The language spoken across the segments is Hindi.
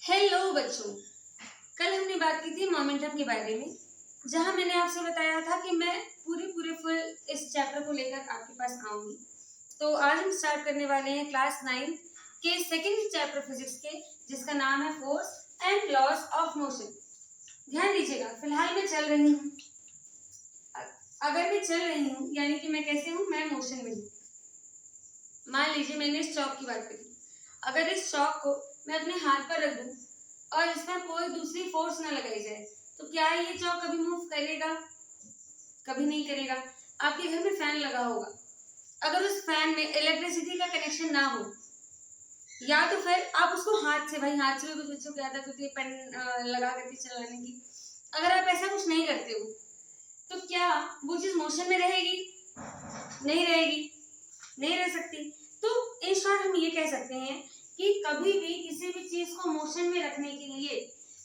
हेलो बच्चों। कल हमने बात की थी मोमेंटम के बारे में, जहां मैंने आपसे बताया था कि मैं पूरे फुल इस चैप्टर को लेकर आपके पास आऊंगी। तो आज हम स्टार्ट करने वाले हैं क्लास 9 के सेकंड चैप्टर फिजिक्स के, जिसका नाम है force and laws of motion. ध्यान दीजिएगा, फिलहाल मैं चल रही हूँ। अगर मैं चल रही हूँ यानी कि मैं कैसे हूँ, मैं मोशन में हूँ। मान लीजिए मैंने इस चौक की बात करी। अगर इस चौक को मैं अपने हाथ पर रख दूं और इस पर कोई दूसरी फोर्स ना लगाई जाए, तो क्या ये चौक कभी मूव करेगा? कभी नहीं करेगा। आपके घर में फैन लगा होगा, अगर उस फैन में इलेक्ट्रिसिटी का कनेक्शन ना हो, या तो फिर आप उसको हाथ से, भाई हाथ से भी कुछ बच्चों को आदत होती है पेन लगा करके चलाने की, अगर आप ऐसा कुछ नहीं करते हो तो क्या वो चीज मोशन में रहेगी? नहीं रहेगी, नहीं रह सकती। तो इन शॉर्ट हम ये कह सकते हैं कि कभी भी किसी भी चीज को मोशन में रखने के लिए,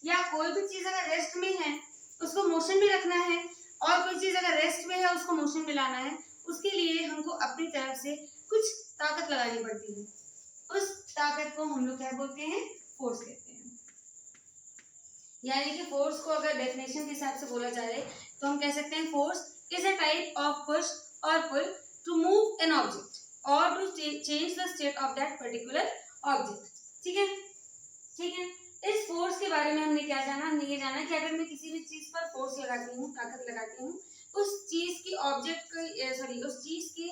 या कोई भी चीज अगर रेस्ट में है उसको मोशन में रखना है, और कोई चीज अगर रेस्ट में है उसको मोशन में लाना है, उसके लिए हमको अपनी तरफ से कुछ ताकत लगानी पड़ती है। उस ताकत को हम लोग क्या बोलते हैं? फोर्स कहते हैं। यानी कि फोर्स को अगर डेफिनेशन के हिसाब से बोला जाए तो हम कह सकते हैं force is a type of push और pull to move an object और to change the state of that particular object. ठीक है, ठीक है। इस फोर्स के बारे में हमने क्या जाना? हमने ये जाना कि अगर मैं किसी भी चीज पर फोर्स लगाती हूँ, ताकत लगाती हूँ, उस चीज की उस चीज की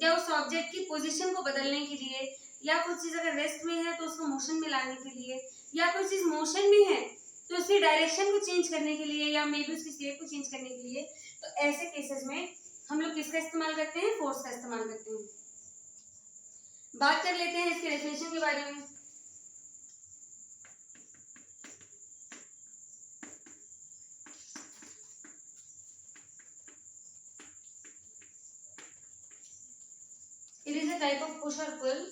या उस ऑब्जेक्ट की पोजीशन को बदलने के लिए, या कुछ चीज अगर रेस्ट में है तो उसको मोशन में लाने के लिए, या कोई चीज मोशन में है तो उसकी डायरेक्शन को चेंज करने के लिए, या मे बी उसकी स्टेट को चेंज करने के लिए, तो ऐसे केसेस में हम लोग किसका इस्तेमाल करते हैं? फोर्स का इस्तेमाल करते हैं। बात कर लेते हैं इसके डेफिनेशन के बारे में। It is a type of push or pull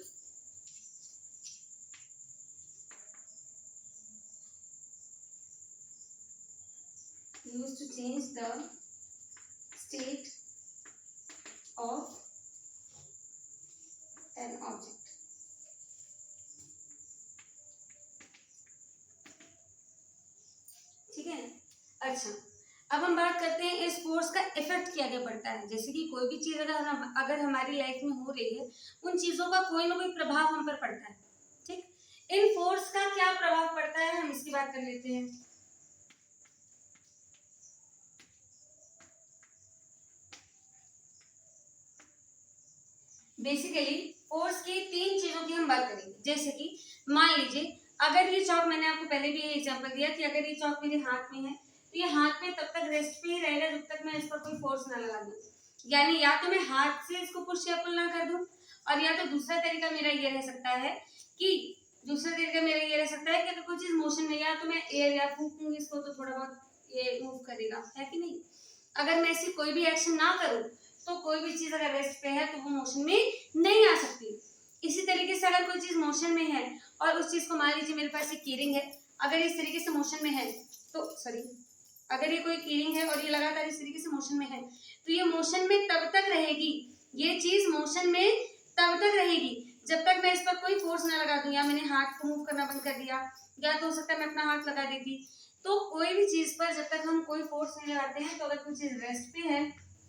used to change the state of an object. ठीक है। अच्छा, अब हम बात करते हैं इस फोर्स का इफेक्ट क्या क्या पड़ता है। जैसे कि कोई भी चीज अगर हमारी लाइफ में हो रही है, उन चीजों का कोई ना कोई प्रभाव हम पर पड़ता है। ठीक, इन फोर्स का क्या प्रभाव पड़ता है, हम इसकी बात कर लेते हैं। बेसिकली फोर्स की तीन चीजों की हम बात करेंगे। जैसे कि मान लीजिए अगर ये चौक, मैंने आपको पहले भी ये एग्जांपल दिया कि अगर ये चौक मेरे हाथ में है तो ये हाथ में तब तक रेस्ट पे ही रहेगा जब तक मैं इस पर कोई फोर्स ना लगा दूं। यानी या तो मैं हाथ से इसको पुश या पुल ना कर दूं, और या तो दूसरा तरीका मेरा ये रह सकता है कि अगर कोई चीज मोशन में, या तो मैं एयर या फूकूंगी इसको तो थोड़ा बहुत ये मूव करेगा, है कि नहीं? अगर मैं ऐसी कोई भी एक्शन ना करूं तो कोई भी चीज अगर रेस्ट पे है तो वो मोशन में नहीं आ सकती। इसी तरीके से अगर कोई चीज मोशन में है और उस चीज को, मान लीजिए मेरे पास एक कीरिंग है, अगर इस तरीके से मोशन में है तो अगर ये कोई कीरिंग है और ये लगातार इस तरीके से मोशन में है तो ये मोशन में तब तक रहेगी, ये चीज मोशन में तब तक रहेगी जब तक मैं इस पर कोई फोर्स ना लगा दूं, या मैंने हाथ को मूव करना बंद कर दिया, या तो हो सकता है मैं अपना हाथ लगा देती। तो कोई भी चीज पर जब तक हम कोई फोर्स नहीं लगाते हैं, तो अगर कोई चीज रेस्ट पे है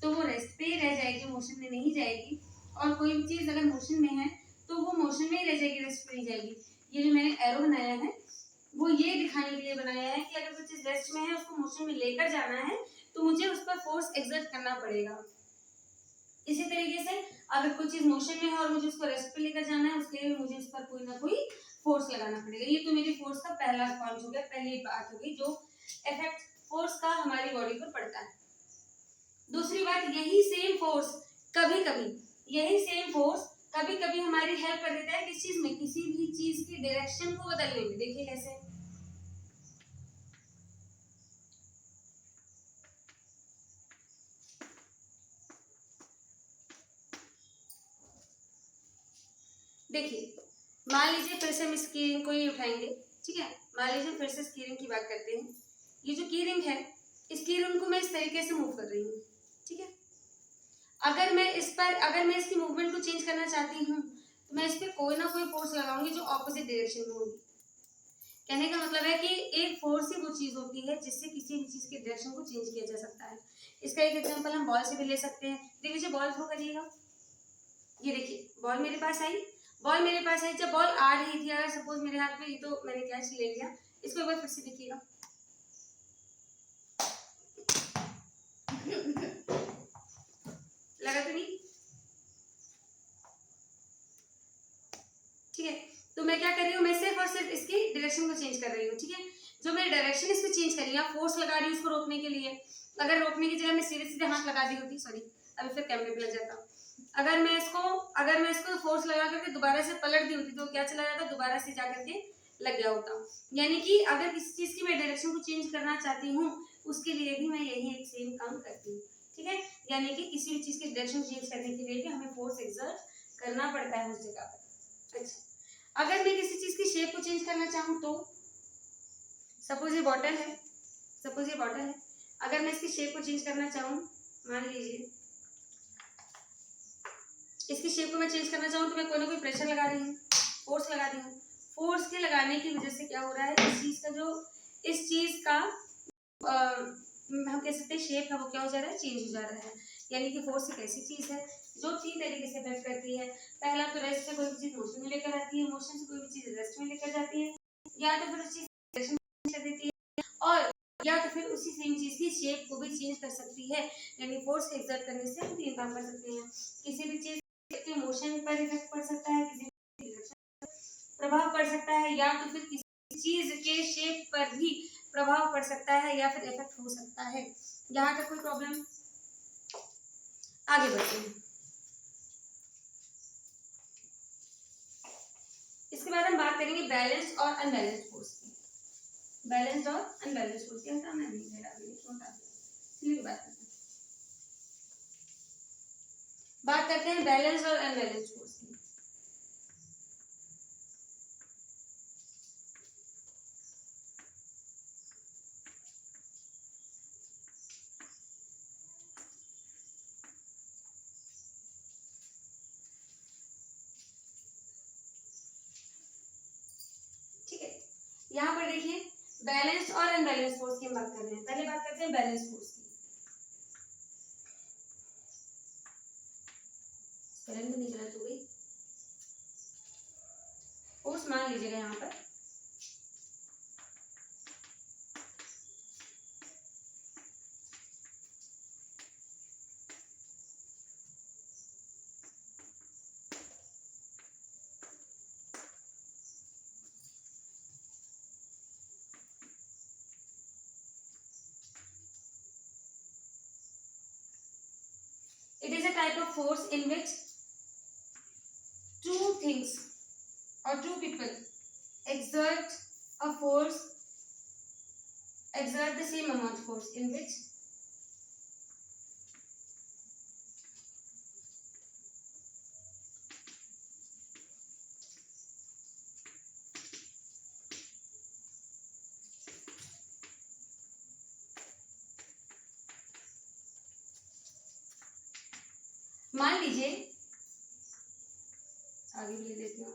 तो वो रेस्ट पे ही रह जाएगी, मोशन में नहीं जाएगी। और कोई भी चीज अगर मोशन में है तो वो मोशन में ही रह जाएगी, रेस्ट पे नहीं जाएगी। ये जो मैंने एरो बनाया है वो ये दिखाने के लिए बनाया है कि अगर कोई चीज रेस्ट में है, उसको मोशन में लेकर जाना है तो मुझे उस पर फोर्स एक्सर्ट करना पड़ेगा। इसी तरीके से अगर कोई चीज मोशन में है और मुझे उसको रेस्ट पे लेकर जाना है, उसके लिए मुझे उस पर कोई ना कोई फोर्स लगाना पड़ेगा। ये तो मेरी फोर्स का पहला पॉइंट हो गया, पहली बात हो गई जो इफेक्ट फोर्स का हमारी बॉडी पर पड़ता है। दूसरी बात, यही सेम फोर्स कभी कभी हमारी हेल्प कर देता है किस चीज में? किसी भी चीज की डायरेक्शन को बदलने में। देखिए कैसे, देखिए मान लीजिए फिर से हम इस कीरिंग को ही उठाएंगे। ठीक है, मान लीजिए फिर से इस कीरिंग की बात करते हैं। ये जो कीरिंग है, इस कीरिंग को मैं इस तरीके से मूव कर रही हूँ। ठीक है, अगर मैं इसकी मूवमेंट को चेंज करना चाहती हूँ तो मैं इस पर कोई ना कोई फोर्स लगाऊंगी जो ऑपोजिट डायरेक्शन में होगी। कहने का मतलब है कि एक फोर्स ही वो चीज होती है जिससे किसी भी चीज के डायरेक्शन को चेंज किया जा सकता है। इसका एक एग्जांपल हम बॉल से भी ले सकते हैं। देखिए बॉल थ्रो करिएगा, ये देखिए बॉल मेरे पास आई, जब बॉल आ रही थी, अगर सपोज मेरे हाथ में, ये तो मैंने कैच ले लिया, इसको एक बार फिर से देखिएगा, लगा तो नहीं? ठीक है, तो मैं क्या कर रही हूँ, मैं सिर्फ और सिर्फ इसकी डायरेक्शन को चेंज कर रही हूँ। ठीक है, जो मैं डायरेक्शन इसको चेंज कर रही हूँ, फोर्स लगा रही हूँ इसको रोकने के लिए। अगर रोकने की जगह मैं सीधे सीधे हाथ लगा दी होती, सॉरी अभी फिर कैमरे पे लग जाता, अगर मैं इसको फोर्स लगा करके दोबारा से पलट दी होती तो क्या चला जाता, दोबारा से जा करके लग गया होता। यानी कि अगर किसी चीज की मैं डायरेक्शन को चेंज करना चाहती हूँ, उसके लिए भी मैं यही एक सेम काम करती हूँ। ठीक है, यानी कि किसी भी चीज की डायरेक्शन चेंज करने के लिए भी हमें फोर्स एक्सर्ट करना पड़ता है उस जगह पर। अच्छा, अगर मैं किसी चीज की शेप को चेंज करना चाहूँ तो सपोज ये बॉटल है, अगर मैं इसकी शेप को चेंज करना चाहूँ, मान लीजिए इसकी शेप को मैं चेंज करना चाहूँ, तो मैं कोई ना कोई प्रेशर लगा रही हूँ, फोर्स लगा रही हूँ। फोर्स के लगाने की वजह से क्या हो रहा है, इस चीज का हम कह सकते हैं शेप है, वो क्या हो जा रहा है, चेंज हो जा रहा है। यानी कि फोर्स एक ऐसी चीज है जो 3 तरीके से इफेक्ट करती है। पहला तो रेस्ट से कोई भी चीज मोशन में लेकर आती है, मोशन से कोई भी चीज रेस्ट में लेकर जाती है, या तो फिर उस चीज डायरेक्शन कर देती है, और या तो फिर उसी सेम चीज की शेप को भी चेंज कर सकती है। यानी फोर्स एक्सर्ट करने से हम 3 काम कर सकते हैं। किसी भी चीज के मोशन पर इफेक्ट पड़ सकता है, किसी प्रभाव पड़ सकता है, या तो फिर किसी चीज के शेप पर भी प्रभाव पड़ सकता है, या फिर इफेक्ट हो सकता है। यहाँ तक कोई प्रॉब्लम? आगे बढ़ते हैं। इसके बाद हम बात करेंगे बैलेंस और अनबैलेंस फोर्स की। बैलेंस और अनबैलेंस फोर्स की हटाना नहीं है, बात करते हैं बैलेंस और अनबैलेंस फोर्स की। ठीक है, यहाँ पर देखिए बैलेंस और अनबैलेंस फोर्स की हम बात कर रहे हैं। पहले बात करते हैं बैलेंस फोर्स की। करंट नहीं गलत हो गई, फोर्स मान लीजिएगा यहाँ पर it is a type of force in which two things or two people exert the same amount of force in which मान लीजिए, आगे भी ले लेती हूँ,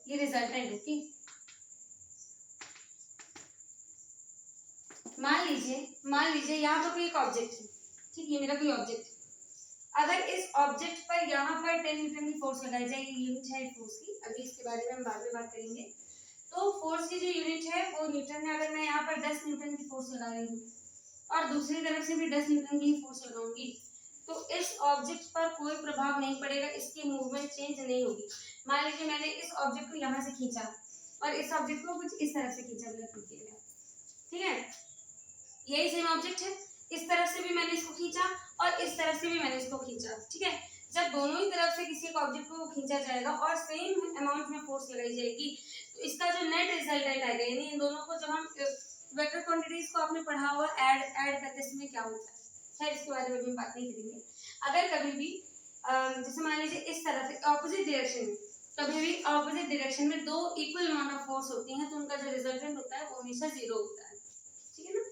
ये रिजल्टेंट है। मान लीजिए यहाँ पर कोई एक ऑब्जेक्ट है, ठीक है, मेरा कोई ऑब्जेक्ट है। अगर इस ऑब्जेक्ट पर यहाँ पर 10 न्यूटन की फोर्स लगाई जाएगी, यूनिट है फोर्स की, अभी इसके बारे में हम बाद में बात करेंगे। तो फोर्स की जो यूनिट है वो न्यूटन है। अगर मैं यहाँ पर 10 न्यूटन की फोर्स लगा रही हूँ और दूसरी तरफ से भी 10 न्यूटन की फोर्स लगाऊंगी, तो इस ऑब्जेक्ट पर कोई प्रभाव नहीं पड़ेगा, इसकी मूवमेंट चेंज नहीं होगी। मान लीजिए मैंने इस ऑब्जेक्ट को यहाँ से खींचा और इस ऑब्जेक्ट को कुछ इस तरह से खींचा, ठीक है, यही सेम ऑब्जेक्ट है, इस तरफ से भी मैंने इसको खींचा और इस तरफ से भी मैंने इसको खींचा। ठीक है, जब दोनों ही तरफ से किसी एक ऑब्जेक्ट को खींचा जाएगा और सेम अमाउंट में फोर्स लगाई जाएगी, तो इसका जो नेट रिजल्टेंट आएगा, यानी इन दोनों को जब हम वेक्टर क्वांटिटीज को आपने पढ़ा हुआ ऐड करते समय क्या होता है, खैर इसके बारे में हम बात नहीं करेंगे। अगर कभी भी जैसे मान लीजिए इस तरफ ऑपोजिट डायरेक्शन में, कभी भी ऑपोजिट डायरेक्शन में दो इक्वल अमाउंट ऑफ फोर्स होती हैं, तो उनका जो रिजल्टेंट होता है वो हमेशा 0 होता है। ठीक है ना,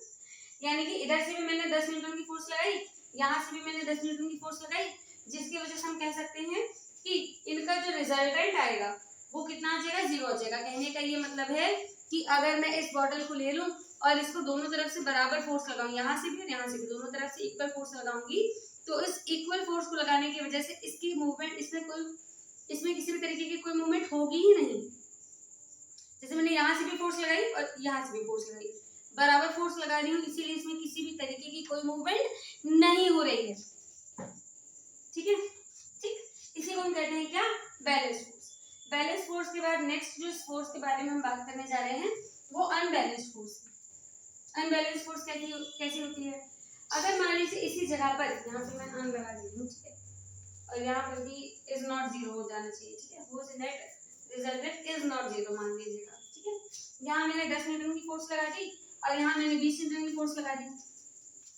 यानी कि इधर से भी मैंने 10 न्यूटन की फोर्स लगाई, यहाँ से भी मैंने 10 न्यूटन की फोर्स लगाई, जिसकी वजह से हम कह सकते हैं कि जो रिजल्टेंट आएगा वो कितना आ जाएगा, 0 आ जाएगा। कहने का ये मतलब है कि अगर मैं इस बॉटल को ले लूं और इसको दोनों तरफ से बराबर फोर्स लगाऊं, यहाँ से भी और यहाँ से भी, दोनों तरफ से इक्वल फोर्स लगाऊंगी, तो इस इक्वल फोर्स को लगाने की वजह से इसकी मूवमेंट, इसमें किसी भी तरीके की कोई मूवमेंट होगी ही नहीं। जैसे मैंने यहाँ से भी फोर्स लगाई और यहाँ से भी फोर्स लगाई, बराबर फोर्स लगा रही हूँ, इसीलिए इसमें किसी भी तरीके की कोई मूवमेंट नहीं हो रही है। ठीक है, ठीक, इसी को हम कहते हैं क्या, बैलेंस फोर्स। बैलेंस फोर्स के बाद नेक्स्ट जो फोर्स के बारे में हम बात करने जा रहे हैं वो अनबैलेंस फोर्स। अनबैलेंस फोर्स कैसी होती है, अगर मान लीजिए इसी जगह पर, यहाँ पे मैं अन लगा दी हूँ, ठीक है, और यहाँ पर भी इज नॉट 0 हो जाना चाहिए, ठीक है, वो नेट रिजल्टेंट इज नॉट 0 मान लीजिएगा, ठीक है। यहाँ मैंने 10 न्यूटन की फोर्स लगा दी और यहाँ मैंने 20 न्यूटन की फोर्स लगा दी,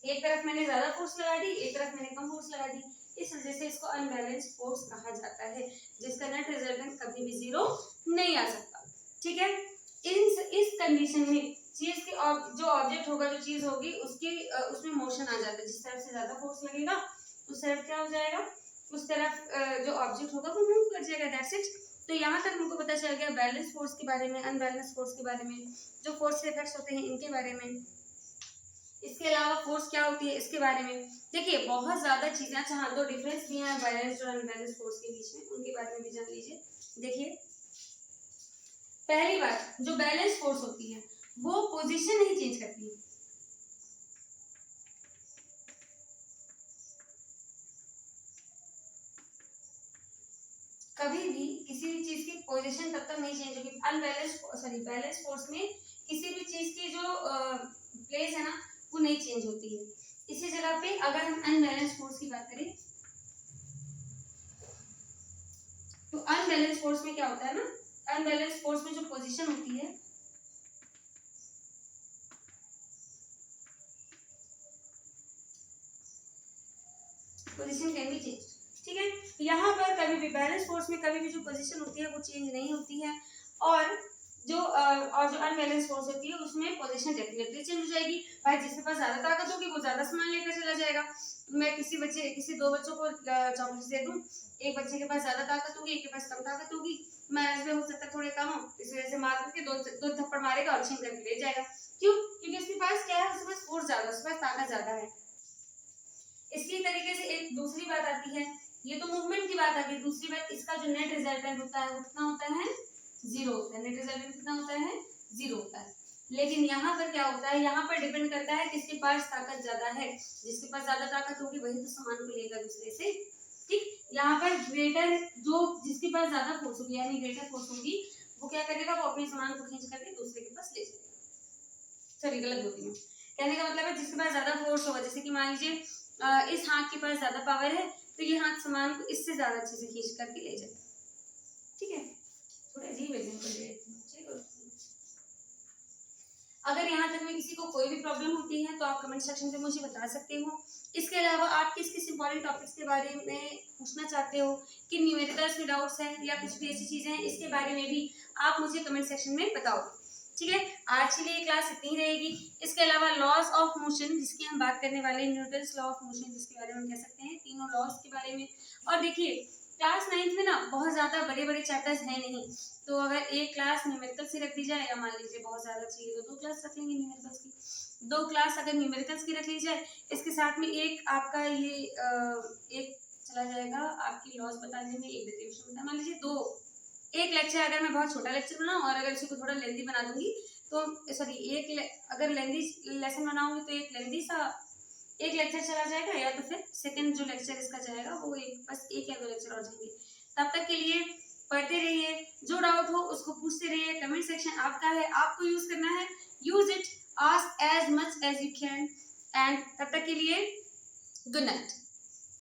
एक तरफ मैंने ज्यादा फोर्स लगा दी, एक तरफ मैंने कम फोर्स लगा दी, इस वजह से इसको अनबैलेंस फोर्स कहा जाता है, जिसका नेट रिजल्टेंट कभी भी 0 नहीं आ सकता। ठीक है, इस कंडीशन में चीज के जो ऑब्जेक्ट होगा, जो चीज होगी, उसमें मोशन आ जाता है। जिस तरफ से ज्यादा फोर्स लगेगा उस तरफ क्या हो जाएगा, उस तरफ जो ऑब्जेक्ट होगा वो मूव कर जाएगा, दैट्स इट। तो यहाँ तक हमको पता चल गया बैलेंस फोर्स के बारे में, अनबैलेंस फोर्स के बारे में, जो फोर्स के इफेक्ट्स होते हैं इनके बारे में। इसके अलावा फोर्स क्या होती है इसके बारे में देखिए, बहुत ज्यादा चीजें। अच्छा हाँ, दो डिफरेंस भी हैं बैलेंस और अनबैलेंस फोर्स के बीच में, उनके बारे में भी जान लीजिए। देखिए, पहली बात, जो बैलेंस फोर्स होती है वो पोजीशन नहीं चेंज करती है। कभी भी किसी भी चीज की पोजीशन तब तक नहीं चेंज होगी। बैलेंस फोर्स में किसी भी चीज की जो प्लेस है ना वो नहीं चेंज होती है। इसी जगह पे अगर हम अनबैलेंस फोर्स की बात करें तो अनबैलेंस फोर्स में क्या होता है ना, अनबैलेंस फोर्स में जो पोजीशन होती है पोजीशन कैन बी चेंज। ठीक है, यहाँ पर कभी भी बैलेंस फोर्स में कभी भी जो पोजीशन होती है वो चेंज नहीं होती है, और जो अनबैलेंस फोर्स होती है उसमें पोजीशन डेफिनेटली चेंज हो जाएगी। भाई जिसके पास ज्यादा ताकत होगी वो ज्यादा सामान लेकर चला जाएगा। मैं किसी दो बच्चों को चॉकलेट दे दूं, एक बच्चे के पास ज्यादा ताकत होगी, एक के पास कम ताकत होगी, मैच में हो सकता है थोड़े कम हो, इस वजह से मार करके दो थप्पड़ मारेगा और छीन करके ले जाएगा। क्यों? क्योंकि उसके पास क्या है, उसके पास फोर्स ज्यादा, उसके पास ताकत ज्यादा है। इसी तरीके से एक दूसरी बात आती है, ये तो मूवमेंट की बात आ गई। दूसरी बात, इसका जो नेट रिजल्टेंट होता है वो कितना होता है, 0 होता है। नेट रिजल्टेंट कितना होता है, 0 होता है। लेकिन यहाँ पर क्या होता है, यहाँ पर डिपेंड करता है किसके पास ताकत ज्यादा है। जिसके पास ज्यादा ताकत होगी वही तो सामान को लेगा दूसरे से। ठीक, यहाँ पर ग्रेटर, जो जिसके पास ज्यादा फोर्स होगी यानी ग्रेटर फोर्स होगी, वो क्या करेगा, वो अपने सामान को खींच करके दूसरे के पास ले जाएगा। सॉरी, गलत बोलती हूँ। कहने का मतलब है जिसके पास ज्यादा फोर्स होगा, जैसे कि मान लीजिए इस हाथ के पास ज्यादा पावर है तो ये हाथ सामान को इससे ज्यादा अच्छे से खींच करके ले जाए। ठीक है, थोड़ा अजीब एग्जांपल दे रही हूं। अगर यहाँ तक में किसी को कोई भी प्रॉब्लम होती है तो आप कमेंट सेक्शन पे मुझे बता सकते हो। इसके अलावा आप किस किस इंपॉर्टेंट टॉपिक्स के बारे में पूछना चाहते हो, कि न्यूमेरिकल्स में डाउट्स हैं या कुछ भी ऐसी चीजें हैं, इसके बारे में भी आप मुझे कमेंट सेक्शन में बताओ। ठीक है, आज के लिए क्लास इतनी रहेगी। इसके अलावा लॉज ऑफ मोशन जिसकी हम बात करने वाले हैं, न्यूटन्स लॉ ऑफ मोशन जिसके बारे में हम कह सकते हैं, तीनों लॉज के बारे में। और देखिए, क्लास 9th में ना बहुत ज्यादा बड़े बड़े चैप्टर्स हैं नहीं, तो अगर एक क्लास न्यूमेरिकल से रख दी जाए, या मान लीजिए बहुत ज्यादा चाहिए तो 2 क्लास रख लेंगे न्यूमेरिकल्स की। 2 क्लास अगर न्यूमेरिकल्स की रख ली जाए, इसके साथ में एक आपका ये एक चला जाएगा आपकी लॉज बताने में, एक डेरिवेशन बताने, मान लीजिए एक लेक्चर अगर मैं बहुत छोटा लेक्चर बनाऊं और अगर इसको थोड़ा लेंदी बना दूंगी तो सॉरी अगर लेंदी लेसन बनाऊंगी तो एक लेंदी सा एक लेक्चर चला जाएगा, या तो फिर सेकंड जो लेक्चर इसका जाएगा वो बस एक या 2 लेक्चर और जाएंगे। तब तक के लिए पढ़ते रहिए, जो डाउट हो उसको पूछते रहिए। कमेंट सेक्शन आपका है, आपको यूज करना है, use it, ask as much as you can. And तब तक के लिए गुड नाइट।